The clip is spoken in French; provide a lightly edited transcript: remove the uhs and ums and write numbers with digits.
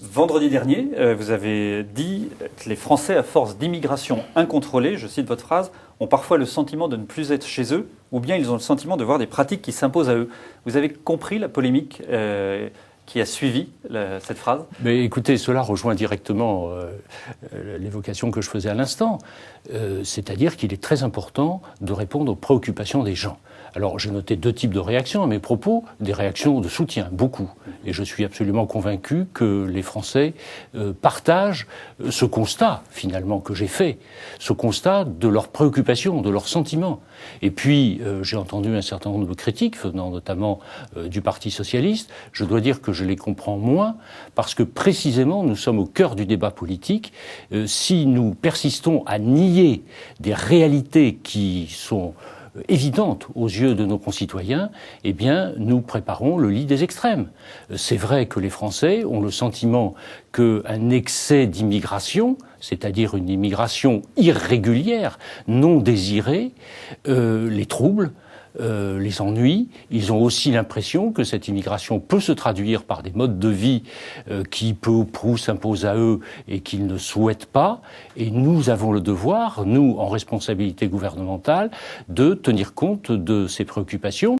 Vendredi dernier, vous avez dit que les Français, à force d'immigration incontrôlée, je cite votre phrase, ont parfois le sentiment de ne plus être chez eux, ou bien ils ont le sentiment de voir des pratiques qui s'imposent à eux. Vous avez compris la polémique qui a suivi cette phrase? Mais écoutez, cela rejoint directement l'évocation que je faisais à l'instant. C'est-à-dire qu'il est très important de répondre aux préoccupations des gens. Alors, j'ai noté deux types de réactions à mes propos, des réactions de soutien, beaucoup. Et je suis absolument convaincu que les Français partagent ce constat, finalement, que j'ai fait, ce constat de leurs préoccupations, de leurs sentiments. Et puis, j'ai entendu un certain nombre de critiques, venant notamment du Parti socialiste. Je dois dire que je les comprends moins, parce que précisément, nous sommes au cœur du débat politique. Si nous persistons à nier des réalités qui sont évidente aux yeux de nos concitoyens, eh bien, nous préparons le lit des extrêmes. C'est vrai que les Français ont le sentiment qu'un excès d'immigration, c'est-à-dire une immigration irrégulière, non désirée, les trouble, les ennuis. Ils ont aussi l'impression que cette immigration peut se traduire par des modes de vie qui peu ou prou s'imposent à eux et qu'ils ne souhaitent pas. Et nous avons le devoir, nous, en responsabilité gouvernementale, de tenir compte de ces préoccupations.